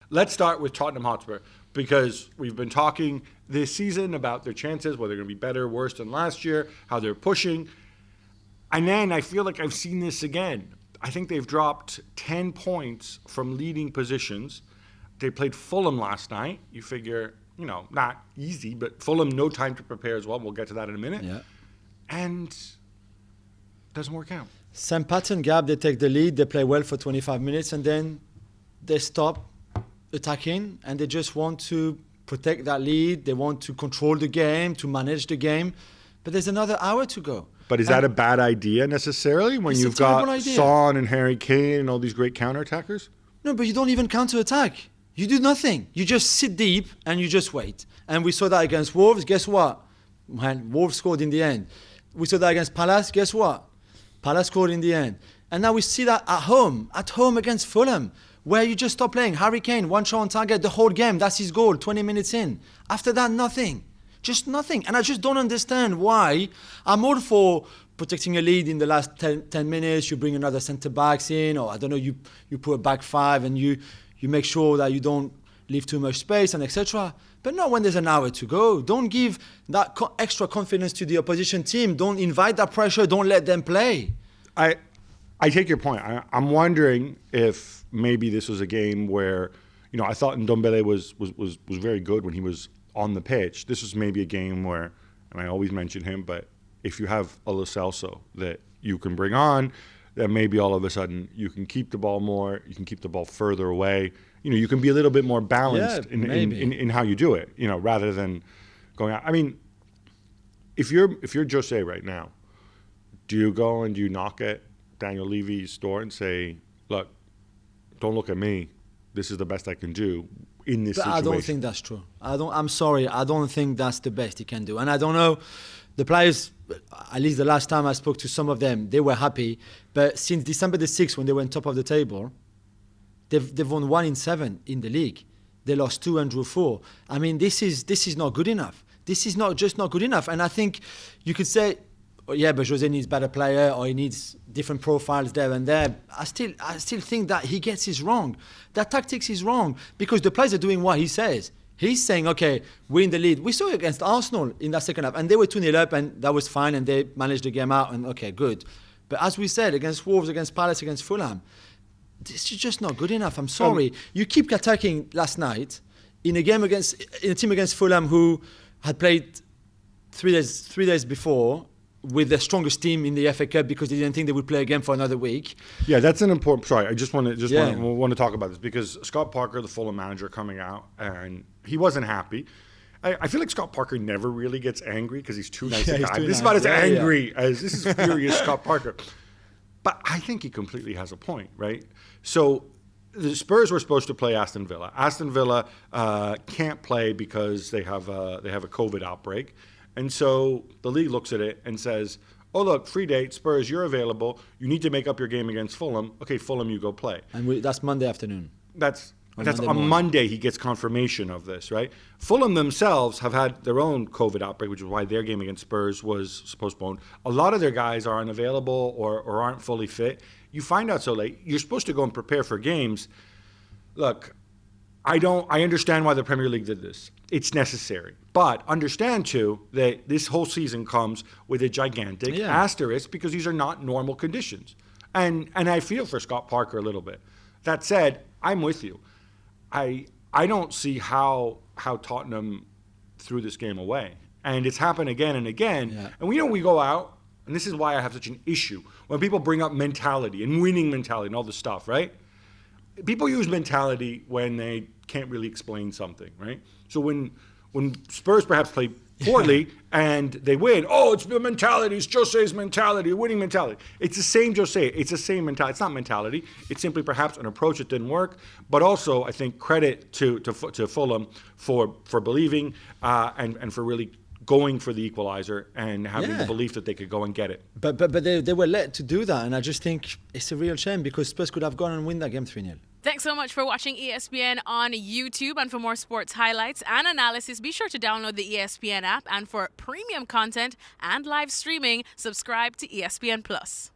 Let's start with Tottenham Hotspur, because we've been talking this season about their chances, whether they're going to be better or worse than last year, how they're pushing. And then I feel like I've seen this again. I think they've dropped 10 points from leading positions. They played Fulham last night. You figure, not easy, but Fulham, no time to prepare as well. We'll get to that in a minute. Yeah. And doesn't work out. Same pattern, Gab. They take the lead, they play well for 25 minutes, and then they stop attacking, and they just want to protect that lead. They want to control the game, to manage the game. But there's another hour to go. But is that a bad idea necessarily when you've got Son and Harry Kane and all these great counterattackers? No, but you don't even counter-attack. You do nothing. You just sit deep and you just wait. And we saw that against Wolves. Guess what? Well, Wolves scored in the end. We saw that against Palace. Guess what? Palace scored in the end. And now we see that at home against Fulham, where you just stop playing. Harry Kane, one shot on target the whole game. That's his goal, 20 minutes in. After that, nothing. Just nothing. And I just don't understand why. I'm all for protecting a lead in the last 10 minutes. You bring another centre-backs in, or I don't know, you put a back five and you make sure that you don't leave too much space and etc. But not when there's an hour to go. Don't give that extra confidence to the opposition team. Don't invite that pressure. Don't let them play. I take your point. I'm wondering if maybe this was a game where, I thought Ndombele was very good when he was on the pitch. This was maybe a game where, and I always mention him, but if you have a Lo Celso that you can bring on, then maybe all of a sudden you can keep the ball more, you can keep the ball further away. You can be a little bit more balanced in how you do it, rather than going out. I mean, if you're Jose right now, do you go and do you knock at Daniel Levy's door and say, look, don't look at me. This is the best I can do in this situation? I don't think that's true. I'm sorry. I don't think that's the best he can do. And I don't know, the players, at least the last time I spoke to some of them, they were happy. But since December the 6th, when they were on top of the table, they've won 1 in 7 in the league. They lost 2 and drew 4. I mean, this is not good enough. This is not good enough. And I think you could say, yeah, but Jose needs better player, or he needs different profiles there and there. I still think that he gets it wrong. That tactics is wrong, because the players are doing what he says. He's saying, okay, we're in the lead. We saw it against Arsenal in that second half, and they were 2-0 up, and that was fine, and they managed the game out, and okay, good. But as we said, against Wolves, against Palace, against Fulham, this is just not good enough. I'm sorry. You keep attacking last night in a team against Fulham who had played 3 days before, with the strongest team in the FA Cup, because they didn't think they would play again for another week. Yeah, that's an important. Sorry, I just want to talk about this, because Scott Parker, the Fulham manager, coming out, and he wasn't happy. I feel like Scott Parker never really gets angry because he's too nice a guy. This is about as angry as this is furious Scott Parker. But I think he completely has a point, right? So the Spurs were supposed to play Aston Villa. Aston Villa can't play because they have a COVID outbreak. And so the league looks at it and says, oh, look, free date, Spurs, you're available. You need to make up your game against Fulham. Okay, Fulham, you go play. And that's Monday afternoon. That's on Monday he gets confirmation of this, right? Fulham themselves have had their own COVID outbreak, which is why their game against Spurs was postponed. A lot of their guys are unavailable or aren't fully fit. You find out so late. You're supposed to go and prepare for games. Look, I understand why the Premier League did this. It's necessary. But understand, too, that this whole season comes with a gigantic asterisk, because these are not normal conditions. And I feel for Scott Parker a little bit. That said, I'm with you. I don't see how Tottenham threw this game away. And it's happened again and again. Yeah. And we go out, and this is why I have such an issue, when people bring up mentality and winning mentality and all this stuff, right? People use mentality when they can't really explain something, right? So when Spurs perhaps play poorly and they win, it's the mentality, it's Jose's mentality, winning mentality. It's the same Jose, it's the same mentality. It's not mentality, it's simply perhaps an approach that didn't work, but also I think credit to Fulham for believing and for really going for the equalizer and having the belief that they could go and get it. But they were let to do that, and I just think it's a real shame, because Spurs could have gone and win that game 3-0. Thanks so much for watching ESPN on YouTube. And for more sports highlights and analysis, be sure to download the ESPN app. And for premium content and live streaming, subscribe to ESPN Plus.